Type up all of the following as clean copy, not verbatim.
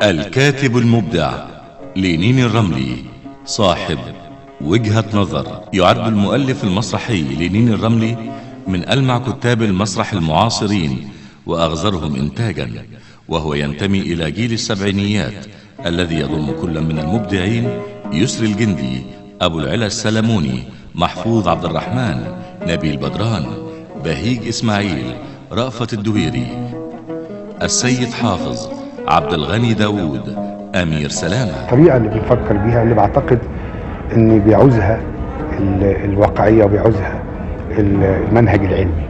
الكاتب المبدع لينين الرملي صاحب وجهة نظر. يعد المؤلف المسرحي لينين الرملي من ألمع كتاب المسرح المعاصرين وأغزرهم إنتاجا، وهو ينتمي إلى جيل السبعينيات الذي يضم كل من المبدعين يسري الجندي، أبو العلا السلموني، محفوظ عبد الرحمن، نبيل بدران، بهيج إسماعيل، رأفت الدويري، السيد حافظ، عبد الغني داود، أمير سلامة. الطريقة اللي بنفكر بيها اللي بعتقد ان بيعوزها الواقعية وبيعوزها المنهج العلمي.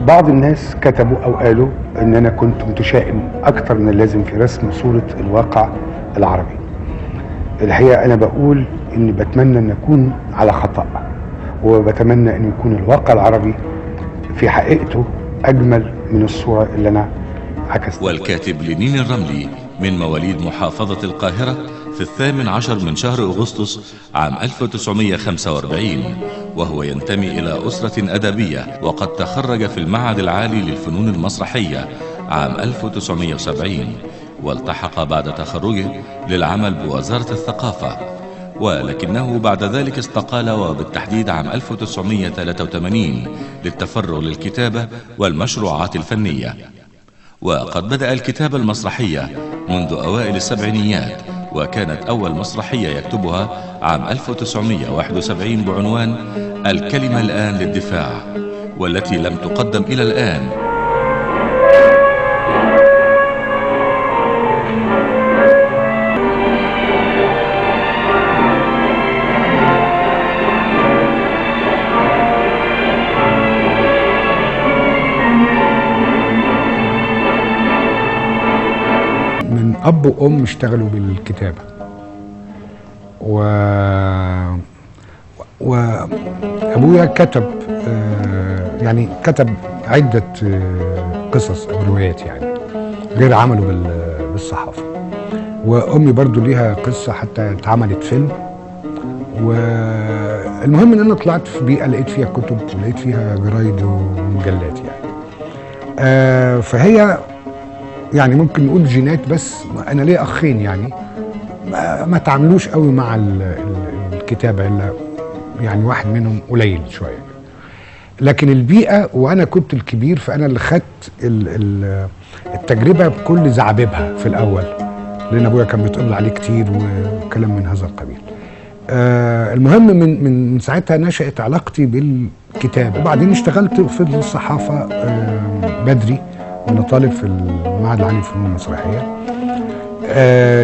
بعض الناس كتبوا او قالوا ان انا كنت متشائم اكتر من اللازم في رسم صورة الواقع العربي. الحقيقة انا بقول اني بتمنى ان اكون على خطأ، وبتمنى ان يكون الواقع العربي في حقيقته اجمل من الصورة اللي انا عكستها. والكاتب لينين الرملي من مواليد محافظة القاهرة في 18 من شهر أغسطس عام 1945، وهو ينتمي إلى أسرة أدبية، وقد تخرج في المعهد العالي للفنون المسرحية عام 1970، والتحق بعد تخرجه للعمل بوزارة الثقافة، ولكنه بعد ذلك استقال، وبالتحديد عام 1983 للتفرغ للكتابة والمشروعات الفنية. وقد بدأ الكتابة المسرحية منذ أوائل السبعينيات، وكانت أول مسرحية يكتبها عام 1971 بعنوان الكلمة الآن للدفاع، والتي لم تقدم إلى الآن. من أب وأم اشتغلوا بالكتابة، وأبويا كتب يعني كتب عدة قصص أو روايات يعني غير عمله بالصحافة، وأمي برضو ليها قصة حتى اتعملت فيلم. والمهم إن أنا طلعت في بيئة لقيت فيها كتب ولقيت فيها جرايد ومجلات يعني. فهي يعني ممكن نقول جينات، بس انا ليا اخين يعني ما تعاملوش قوي مع الكتابه، الا يعني واحد منهم قليل شويه، لكن البيئه وانا كنت الكبير، فانا اللي خدت التجربه بكل زعابيبها في الاول، لان ابويا كان بيتقبض عليه كتير وكلام من هذا القبيل. المهم من ساعتها نشأت علاقتي بالكتابه، وبعدين اشتغلت في الصحافه بدري وانا طالب في المعهد العالي للفنون المسرحيه.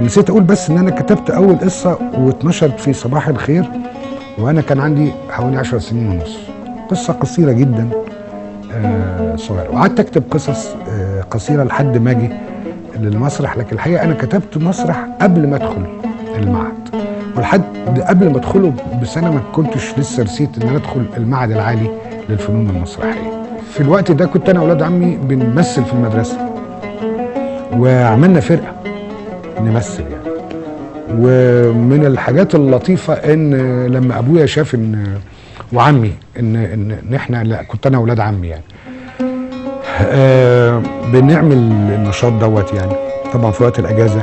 نسيت اقول بس ان انا كتبت اول قصه واتنشرت في صباح الخير وانا كان عندي حوالي 10 سنين ونص، قصه قصيره جدا صغيره، وقعدت اكتب قصص قصيره لحد ما اجي للمسرح. لكن الحقيقه انا كتبت مسرح قبل ما ادخل المعهد، ولحد قبل ما ادخله بسنه ما كنتش لسه رسيت ان انا ادخل المعهد العالي للفنون المسرحيه. في الوقت ده كنت انا واولاد عمي بنمثل في المدرسه، وعملنا فرقه نمثل يعني. ومن الحاجات اللطيفه ان لما ابويا شاف ان وعمي ان احنا، لا كنت انا واولاد عمي يعني بنعمل النشاط دوت يعني، طبعا في وقت الاجازه،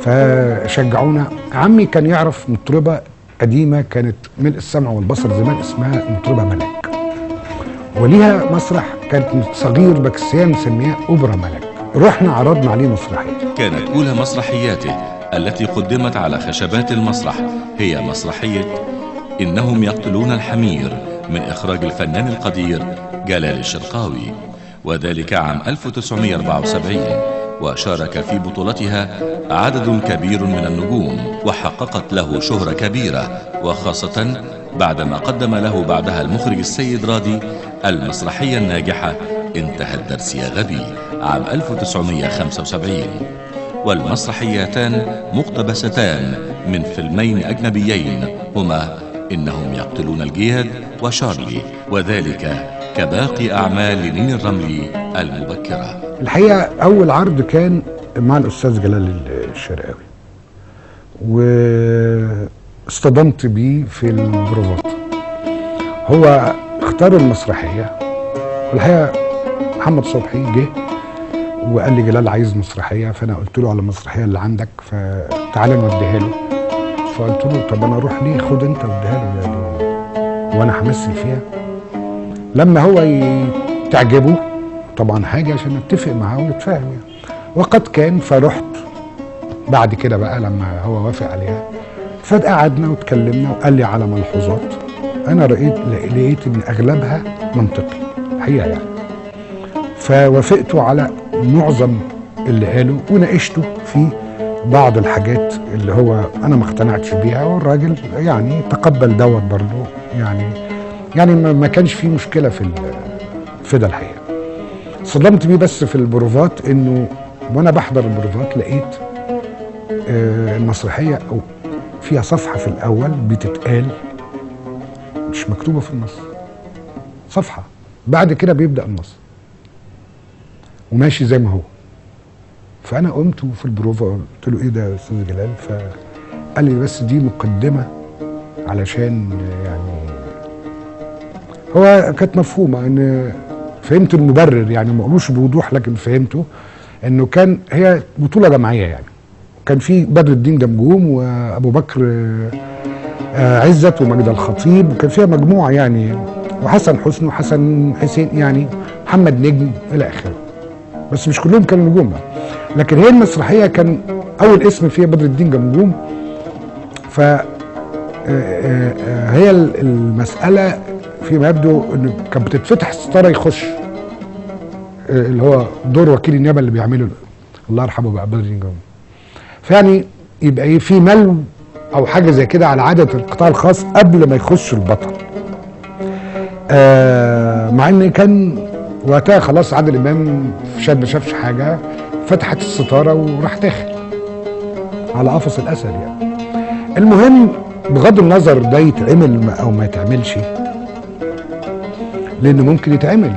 فشجعونا. عمي كان يعرف مطربه قديمه كانت ملء السمع والبصر زمان اسمها مطربه ملك، وليها مسرح كانت صغير بس هي مسمياه اوبرا ملك. رحنا عرضنا عليه مسرحيه. كانت أولى مسرحياته التي قدمت على خشبات المسرح هي مسرحية إنهم يقتلون الحمير من إخراج الفنان القدير جلال الشرقاوي، وذلك عام 1974، وشارك في بطولتها عدد كبير من النجوم، وحققت له شهرة كبيرة، وخاصة بعدما قدم له بعدها المخرج السيد راضي المسرحية الناجحة انتهى الدرس يا غبي عام 1975. والمسرحيتان مقتبستان من فيلمين أجنبيين هما إنهم يقتلون الجياد وشارلي، وذلك كباقي أعمال لينين الرملي المبكرة. الحقيقة أول عرض كان مع الأستاذ جلال الشرقاوي، واصطدمت بيه في البروفات. هو اختار المسرحية، والحقيقة محمد صبحي جه وقال لي جلال عايز مسرحيه، فانا قلت له على المسرحيه اللي عندك فتعالى نوديها له. فقلت له طب انا اروح ليه، خد انت وديها له وانا همثل فيها لما هو تعجبه طبعا حاجه عشان نتفق معاه ونتفاهم يعني. وقد كان، فرحت بعد كده بقى لما هو وافق عليها، فقعدنا واتكلمنا وقال لي على ملحوظات انا لقيت ان اغلبها منطقي حقيقه يعني. فوافقته على معظم اللي قاله وناقشته في بعض الحاجات اللي هو انا ما اقتنعتش بيها، والراجل يعني تقبل دوت برضه يعني ما كانش فيه مشكله في ده الحقيقه. صدمت بيه بس في البروفات، انه وانا بحضر البروفات لقيت المسرحيه او فيها صفحه في الاول بتتقال مش مكتوبه في النص، صفحه بعد كده بيبدا النص وماشي زي ما هو. فانا قمت في البروفا قلت له ايه ده يا استاذ جلال؟ فقال لي بس دي مقدمه علشان يعني هو كانت مفهومه، ان فهمت المبرر يعني، ما قالوش بوضوح لكن فهمته انه كان هي بطوله جماعيه يعني. كان في بدر الدين جمجوم وابو بكر عزت ومجد الخطيب، وكان فيها مجموعه يعني، وحسن حسني وحسن حسين يعني، محمد نجم الى اخره، بس مش كلهم كانوا نجوم بقى. لكن هي المسرحيه كان اول اسم فيها بدر الدين جمجوم. ف هي المساله فيما يبدو انه كانت بتتفتح الستاره يخش اللي هو دور وكيل النيابه اللي بيعمله الله يرحمه بقى بدر الدين جمجوم. فيعني يبقى ايه في ملو او حاجه زي كده على عاده القطاع الخاص قبل ما يخش البطل. مع ان كان وقتها خلاص عادل امام ما شافش حاجه، فتحت الستاره وراح داخل على قفص الاسد يعني. المهم بغض النظر ده يتعمل او ما يتعملش، لانه ممكن يتعمل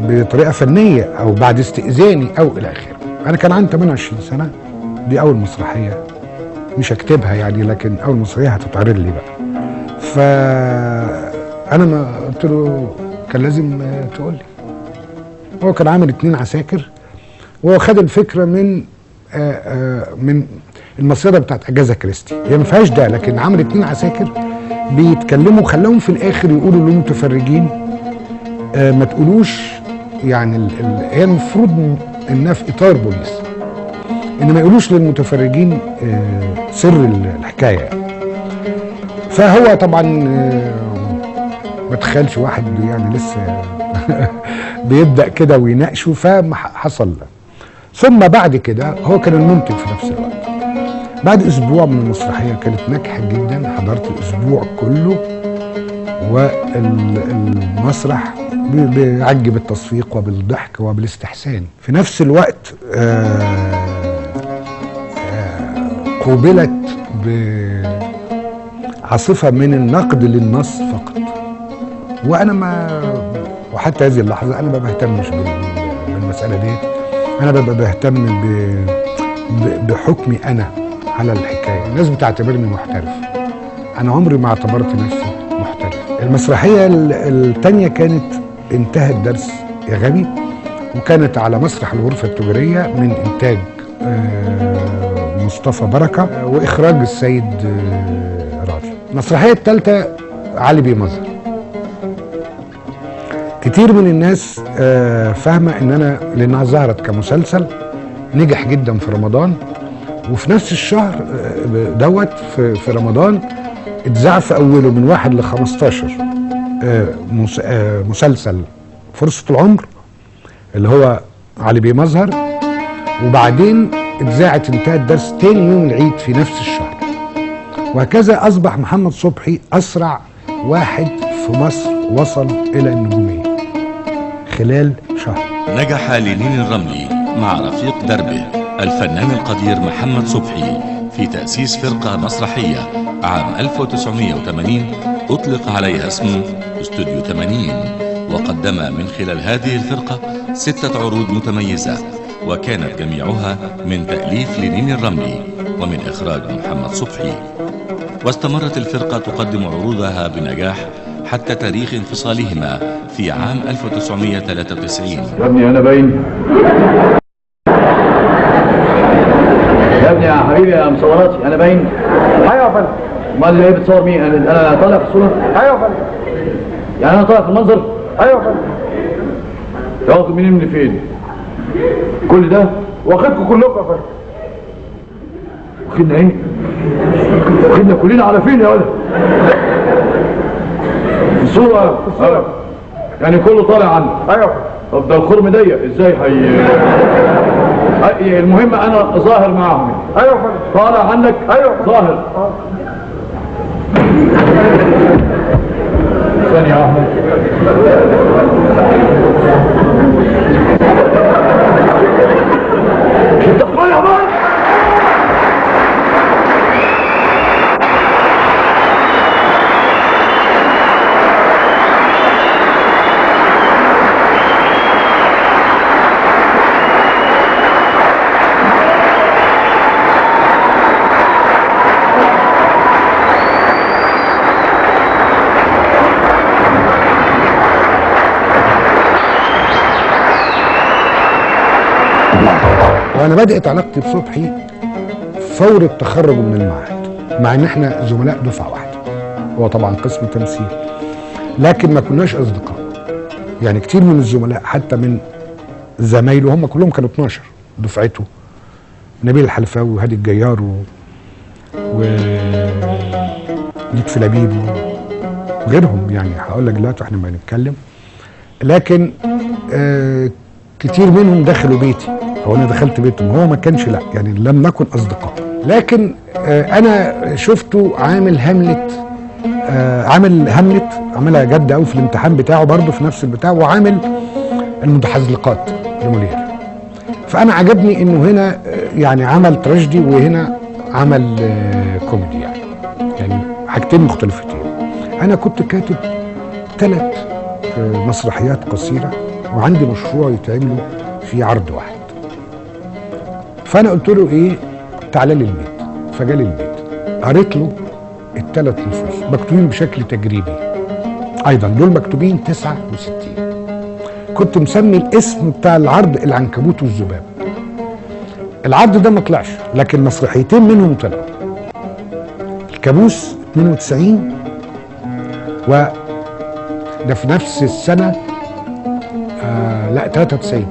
بطريقه فنيه او بعد استئذاني او الى اخره. انا كان عندي 28 سنه، دي اول مسرحيه مش هكتبها يعني، لكن اول مسرحيه هتتعرض لي بقى. فانا ما قلت له كان لازم تقول لي. هو كان عامل 2 عساكر، وهو خد الفكره من المصيده بتاعت اجازا كريستي، هي ما فيهاش ده، لكن عامل 2 عساكر بيتكلموا، خلاهم في الاخر يقولوا للمتفرجين ما تقولوش يعني هي المفروض انها في اطار بوليس، ان ما يقولوش للمتفرجين سر الحكايه يعني. فهو طبعا ما تخيلش واحد يعني لسه بيبدا كده ويناقشه، فحصل. ثم بعد كده هو كان المنتج في نفس الوقت. بعد اسبوع من المسرحيه كانت ناجحه جدا، حضرت الاسبوع كله، والمسرح بيعجب التصفيق وبالضحك وبالاستحسان. في نفس الوقت قوبلت بعاصفه من النقد للنص فقط، وانا وحتى هذه اللحظه انا ما بهتمش بالمساله دي. انا ببقى بهتم بحكمي انا على الحكايه. الناس بتعتبرني محترف، انا عمري ما اعتبرت نفسي محترف. المسرحيه الثانيه كانت انتهى الدرس يا غبي، وكانت على مسرح الغرفه التجاريه من انتاج مصطفى بركه واخراج السيد راضي. المسرحيه الثالثه علي بيه مظهر. كتير من الناس فاهمه ان انا لانها ظهرت كمسلسل نجح جدا في رمضان، وفي نفس الشهر دوت في رمضان اتذاع في اوله من 1 ل 15 مسلسل فرصة العمر اللي هو علي بيه مظهر، وبعدين اتذاعت انتهى الدرس تاني يوم العيد في نفس الشهر. وهكذا اصبح محمد صبحي اسرع واحد في مصر وصل الى النجومية خلال شهر. نجح لنين الرملي مع رفيق دربه الفنان القدير محمد صبحي في تأسيس فرقة مسرحية عام 1980 أطلق عليها اسم استوديو 80، وقدم من خلال هذه الفرقة 6 عروض متميزة، وكانت جميعها من تأليف لنين الرملي ومن إخراج محمد صبحي. واستمرت الفرقة تقدم عروضها بنجاح حتى تاريخ انفصالهما في عام 1993. يا ابني أنا باين يا ابني يا حبيبي يا مصوراتي أنا باين. ايوه يا فندم. امال ايه بتصور مين؟ انا طالع في الصوره؟ ايوه يا فندم. يعني انا طالع في المنظر؟ ايوه يا فندم. واخد منين من فين؟ كل ده؟ واخدكم كلكم يا فندم. واخدنا ايه؟ واخدنا كلنا على فين يا ولد؟ في الصوره؟ في الصوره. يعني كله طالع عنه؟ ايوه يا فندم. طب ده الخرم ضيق ازاي المهم انا ظاهر معاهم. ايوه يا فندم. طالع عنك؟ ايوه ظاهر. ثانية يا أحمد. انت طالع يا مان. وانا بدأت علاقتي بصبحي فور التخرج من المعهد، مع ان احنا زملاء دفعه واحده، هو طبعا قسم تمثيل، لكن ما كناش اصدقاء. يعني كتير من الزملاء حتى من زمايله هم كلهم كانوا 12 دفعته، نبيل الحلفاوي وهادي الجيار ولطفي لبيب وغيرهم، يعني هقول لك دلوقتي واحنا بنتكلم. لكن كتير منهم دخلوا بيتي او انا دخلت بيتهم، هو ما كانش، لا يعني لم نكن اصدقاء. لكن انا شفته عامل هاملت عملها جد قوي في الامتحان بتاعه برضه في نفس البتاع، وعامل المتحزلقات لمولير. فانا عجبني انه هنا يعني عمل تراجيدي وهنا عمل كوميدي، يعني حاجتين مختلفتين. انا كنت كاتب 3 مسرحيات قصيره وعندي مشروع يتعملوا في عرض واحد. فانا قلت له ايه، تعالى لي البيت. فجالي البيت، قريت له ال3 نصوص مكتوبين بشكل تجريبي، ايضا دول مكتوبين 69. كنت مسمي الاسم بتاع العرض العنكبوت والذباب. العرض ده ما طلعش، لكن مسرحيتين منهم طلعوا، الكابوس 92 وده في نفس السنه لا 93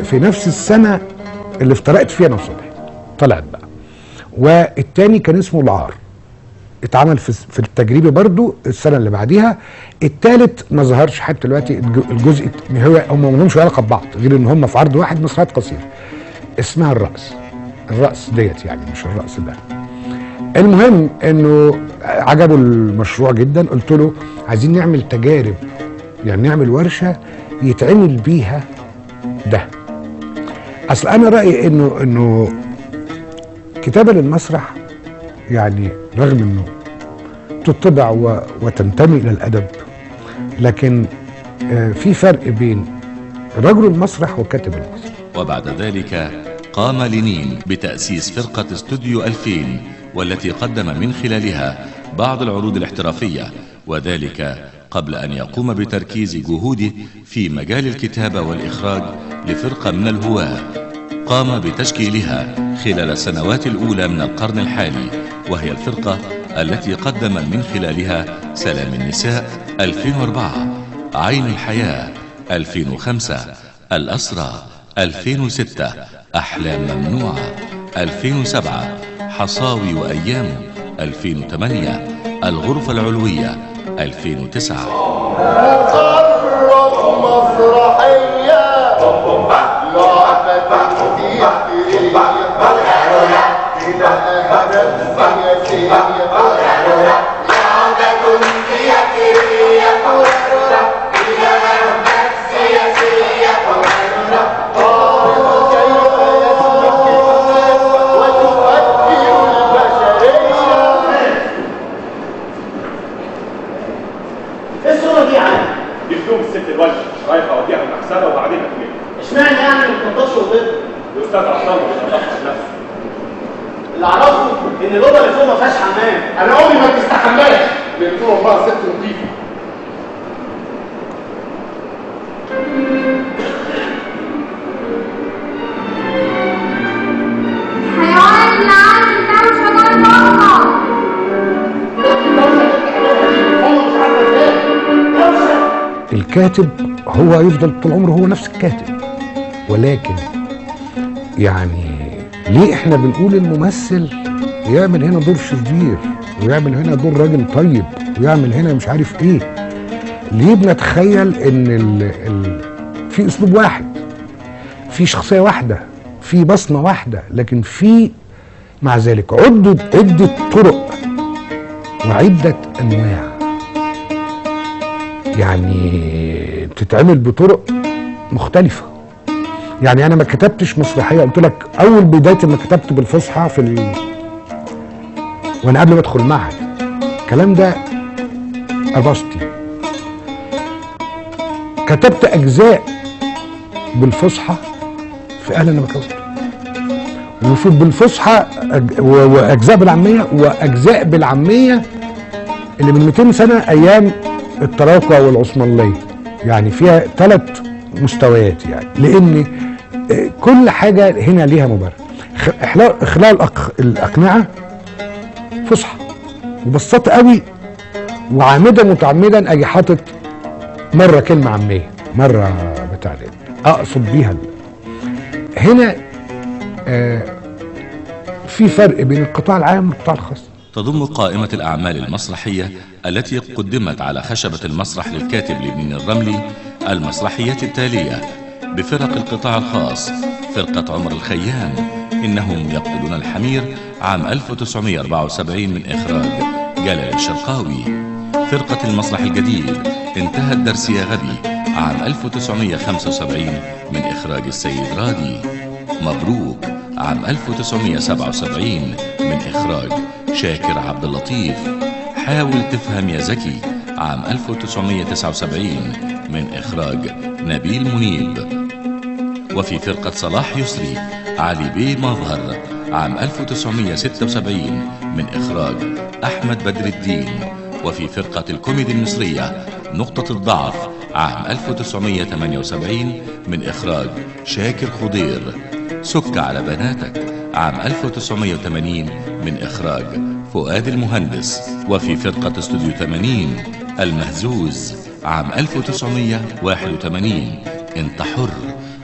في نفس السنه اللي افترقت فيها انا وصبحي طلعت بقى. والتاني كان اسمه العار، اتعمل في التجريبي برضو السنه اللي بعديها. التالت ما ظهرش حتى دلوقتي، الجزء هو هم ما لهمش علاقه ببعض غير ان هم في عرض واحد، مسرحيات قصيره اسمها الرأس ديت، يعني مش الرأس ده. المهم انه عجبه المشروع جدا. قلت له عايزين نعمل تجارب، يعني نعمل ورشه يتعمل بيها ده. اصل انا رايي انه كتابه للمسرح يعني رغم انه تطبع وتنتمي الى الادب، لكن في فرق بين رجل المسرح وكاتب المسرح. وبعد ذلك قام لينين بتأسيس فرقة استوديو 2000، والتي قدم من خلالها بعض العروض الاحترافية، وذلك قبل أن يقوم بتركيز جهوده في مجال الكتابة والإخراج لفرقة من الهواة قام بتشكيلها خلال السنوات الأولى من القرن الحالي، وهي الفرقة التي قدم من خلالها سلام النساء 2004، عين الحياة 2005، الأسرى 2006، أحلام ممنوعة 2007، حصاوي وأيامه 2008، الغرفة العلوية 2009. رايحه اوديها المحسنه وبعدين هتنام. اشمعنى يعني ما تنضفش وتطلع؟ الاستاذ عصام مش هنضفها بنفسه. اللي اعرفه ان الاوضه اللي فوق ما فيهاش حمام. انا امي ما بتستحماش، بتقول والله ست نظيفه. الكاتب هو يفضل طول عمره هو نفس الكاتب، ولكن يعني ليه احنا بنقول الممثل يعمل هنا دور شرير ويعمل هنا دور راجل طيب ويعمل هنا مش عارف ايه؟ ليه بنتخيل ان في اسلوب واحد، في شخصية واحدة، في بصمة واحدة، لكن في مع ذلك عدة طرق وعدة انواع، يعني بتتعمل بطرق مختلفة. يعني انا ما كتبتش مسرحية، قلت لك اول بداية ما كتبت بالفصحى وانا قبل ما ادخل المعهد، الكلام ده 64. كتبت اجزاء بالفصحى في اهل النبكوت، وفي بالفصحى واجزاء بالعاميه، واجزاء بالعاميه اللي من 200 سنه ايام التراكوة والعثمانيه، يعني فيها 3 مستويات، يعني لان كل حاجه هنا ليها مبرر. اخلاء الاقنعه فصحى وبساطه قوي، وعامدا متعمدا اجي حاطط مره كلمه عاميه، مره بتاع اقصد بيها هنا. في فرق بين القطاع العام والقطاع الخاص. تضم قائمة الأعمال المسرحية التي قدمت على خشبة المسرح للكاتب لبنين الرملي المسرحيات التالية بفرق القطاع الخاص: فرقة عمر الخيام إنهم يقتلون الحمير عام 1974 من إخراج جلال الشرقاوي. فرقة المسرح الجديد انتهى الدرس يا غبي عام 1975 من إخراج السيد رادي. مبروك عام 1977 من إخراج شاكر عبد اللطيف. حاول تفهم يا زكي عام 1979 من إخراج نبيل منيب. وفي فرقة صلاح يسري علي بيه مظهر عام 1976 من إخراج أحمد بدر الدين. وفي فرقة الكوميدي المصرية نقطة الضعف عام 1978 من إخراج شاكر خضير. سك على بناتك عام 1980 من إخراج فؤاد المهندس. وفي فرقة استوديو 80 المهزوز عام 1981 انت حر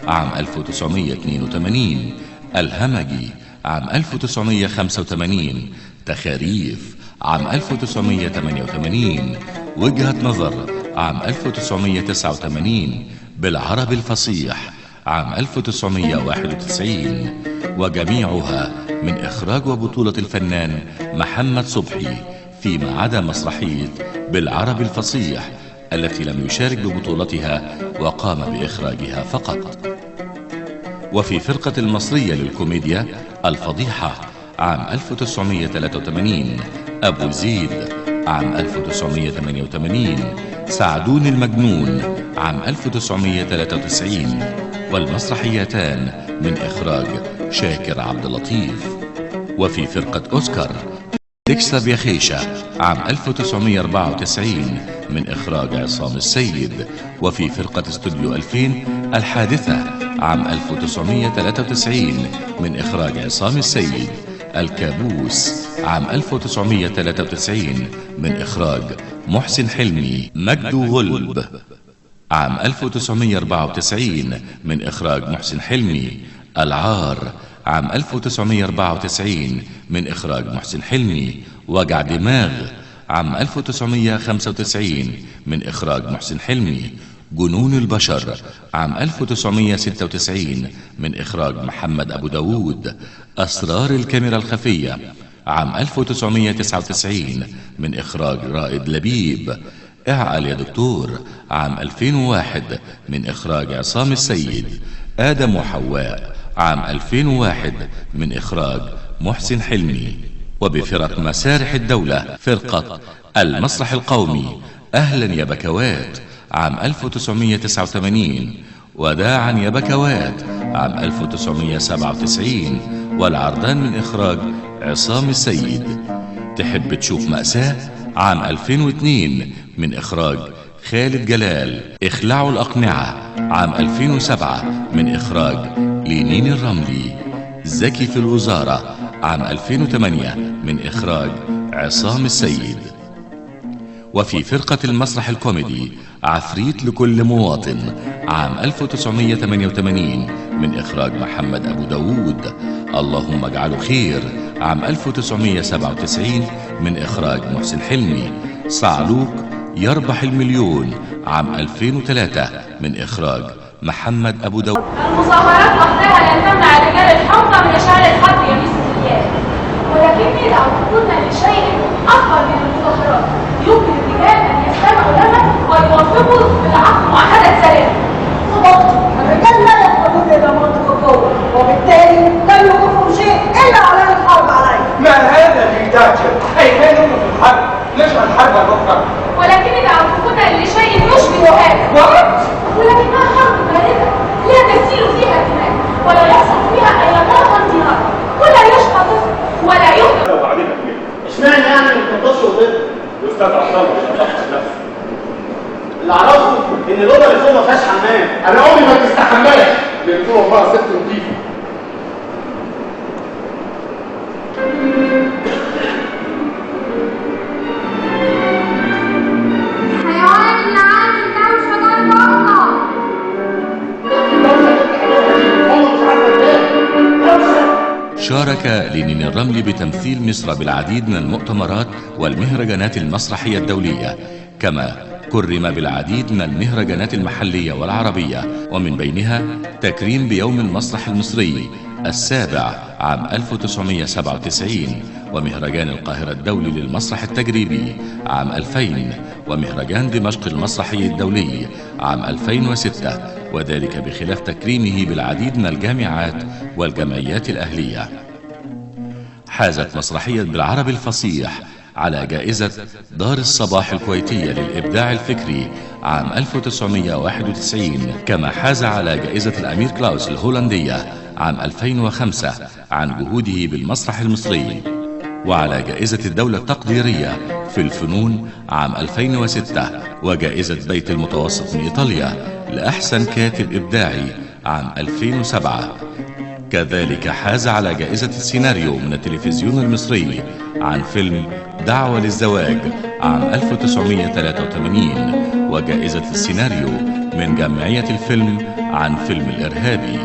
عام 1982 الهمجي عام 1985 تخاريف عام 1988 وجهة نظر عام 1989 بالعربي الفصيح عام 1991 وجميعها من إخراج وبطولة الفنان محمد صبحي، فيما عدا مسرحية بالعربي الفصيح التي لم يشارك ببطولتها وقام بإخراجها فقط. وفي فرقة المصرية للكوميديا الفضيحة عام 1983 أبو زيد عام 1988 سعدون المجنون عام 1993 والمسرحيتان من إخراج شاكر عبد اللطيف. وفي فرقة أوسكار تكسب يا خيشة عام 1994 من إخراج عصام السيد. وفي فرقة استوديو 2000 الحادثة عام 1993 من إخراج عصام السيد. الكابوس عام 1993 من إخراج محسن حلمي. مجد غلب عام 1994 من إخراج محسن حلمي. العار عام 1994 من إخراج محسن حلمي. وجع دماغ عام 1995 من إخراج محسن حلمي. جنون البشر عام 1996 من إخراج محمد أبو داود. أسرار الكاميرا الخفية عام 1999 من إخراج رائد لبيب. اعقل يا دكتور عام 2001 من إخراج عصام السيد. آدم وحواء عام 2001 من إخراج محسن حلمي. وبفرق مسارح الدولة فرقة المسرح القومي أهلا يا بكوات عام 1989 وداعا يا بكوات عام 1997 والعرضان من إخراج عصام السيد. تحب تشوف مأساة عام 2002 من إخراج خالد جلال. اخلعوا الأقنعة عام 2007 من إخراج لينين الرملي. زكي في الوزارة عام 2008 من إخراج عصام السيد. وفي فرقة المسرح الكوميدي عفريت لكل مواطن عام 1988 من إخراج محمد أبو داود. اللهم اجعله خير عام 1997 من إخراج محسن حلمي. صعلوك يربح المليون عام 2003 من إخراج محمد أبو داود. المظاهرات وحدها لن تمنع رجال الحوضة من إشعال الحرب يا ميس، ولكن إذا كنا لشيء أكبر من المظاهرات يمكن الرجال أن يستمعوا لنا ويوافقوا بالعقد معاهدة سلام. الرجال لا يفقدون إلى منطق القوة، وبالتالي لم يكفوا شيء إلا على الحرب عليه. ما هذا في تاتشر؟ أي كانوا في الحرب، نشأ الحرب الأخرى. ولكن إذا كنا لشيء يشبه هذا، ولكنها حرب باردة لا تسيل فيها دماء ولا يحصل فيها أي نار انتهار، ولا يشقى طفل ولا يهدر. وبعدين اثنين. اشمعنى يعني ما تنطش وتضرب؟ الاستاذ عبد الله مش هتحفظ نفسك. اللي اعرفه ان الاوضه اللي فوق ما فيهاش حمام. أنا عمري ما تستحملش، لأن طول عمرها ست نظيفة. شارك لينين الرملي بتمثيل مصر بالعديد من المؤتمرات والمهرجانات المسرحية الدولية، كما كرم بالعديد من المهرجانات المحلية والعربية، ومن بينها تكريم بيوم المسرح المصري السابع عام 1997، ومهرجان القاهرة الدولي للمسرح التجريبي عام 2000، ومهرجان دمشق المسرحي الدولي عام 2006، وذلك بخلاف تكريمه بالعديد من الجامعات والجمعيات الأهلية. حازت مسرحية بالعربي الفصيح على جائزة دار الصباح الكويتية للإبداع الفكري عام 1991، كما حاز على جائزة الأمير كلاوس الهولندية عام 2005 عن جهوده بالمسرح المصري، وعلى جائزة الدولة التقديرية في الفنون عام 2006، وجائزة بيت المتوسط من إيطاليا لأحسن كاتب إبداعي عام 2007. كذلك حاز على جائزة السيناريو من التلفزيون المصري عن فيلم دعوة للزواج عام 1983، وجائزة السيناريو من جمعية الفيلم عن فيلم الإرهابي.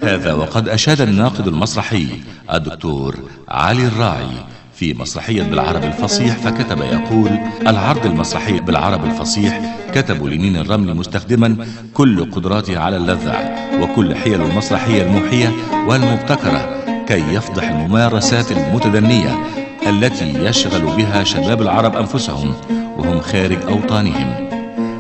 هذا وقد أشاد الناقد المسرحي الدكتور علي الراعي في مسرحية بالعربي الفصيح فكتب يقول: العرض المسرحي بالعربي الفصيح كتب لينين الرملي مستخدما كل قدراته على اللذع وكل حيل المسرحية الموحية والمبتكرة كي يفضح الممارسات المتدنية التي يشغل بها شباب العرب أنفسهم وهم خارج أوطانهم.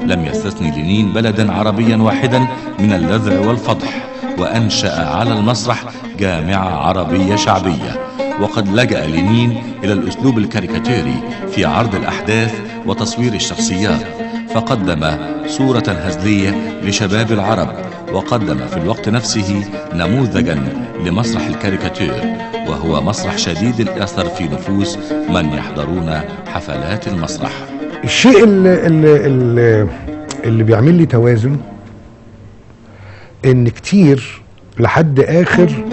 لم يستثني لينين بلدا عربيا واحدا من اللذع والفضح، وأنشأ على المسرح جامعة عربية شعبية. وقد لجأ لينين إلى الأسلوب الكاريكاتيري في عرض الأحداث وتصوير الشخصيات، فقدم صورة هزلية لشباب العرب، وقدم في الوقت نفسه نموذجا لمسرح الكاريكاتير، وهو مسرح شديد الأثر في نفوس من يحضرون حفلات المسرح. الشيء اللي بيعمل لي توازن ان كتير لحد اخر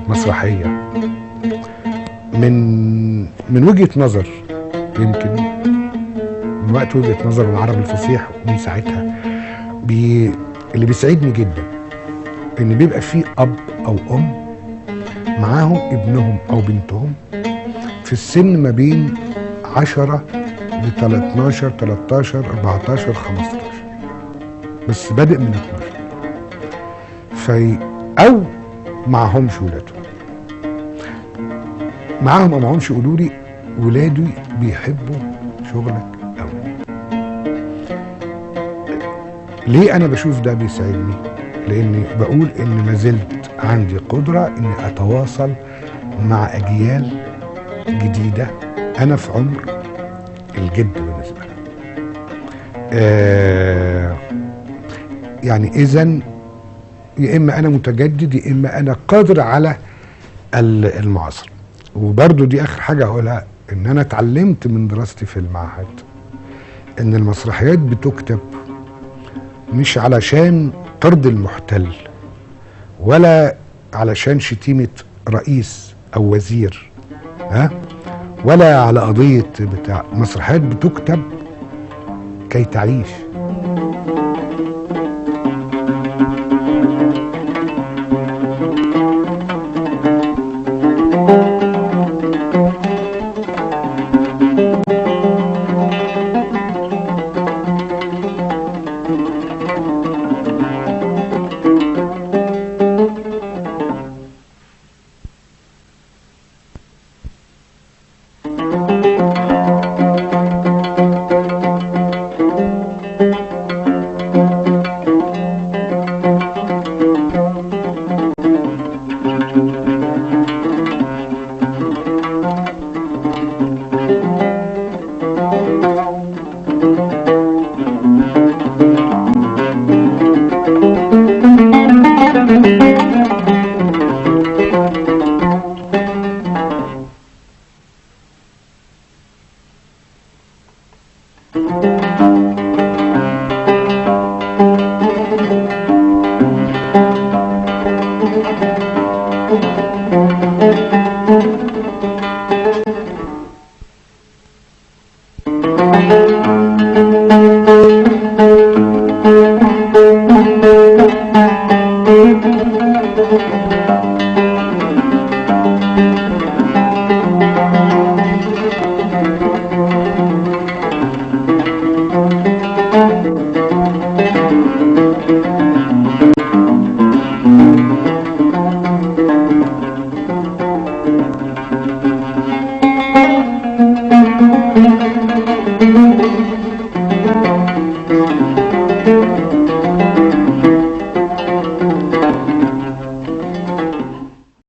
مسرحية من وجهة نظر، يمكن من وقت وجهة نظر العربي الفصيح ومن ساعتها اللي بيسعدني جدا ان بيبقى فيه اب او ام معاهم ابنهم او بنتهم في السن ما بين 10 ل 12 13 14 15، بس بادئ من 12، او معهمش ولادهم، معاهم او معهمش. يقولوا لي ولادي بيحبوا شغلك قوي. ليه انا بشوف ده بيساعدني؟ لاني بقول ان ما زلت عندي قدرة اني اتواصل مع اجيال جديدة. انا في عمر الجد بالنسبة لي. يعني اذا يا اما انا متجدد يا اما انا قادر على المعاصرة. وبرضو دي اخر حاجة اقولها، ان انا اتعلمت من دراستي في المعهد ان المسرحيات بتكتب مش علشان طرد المحتل ولا علشان شتيمة رئيس او وزير، ولا على قضية بتاع. مسرحيات بتكتب كي تعيش.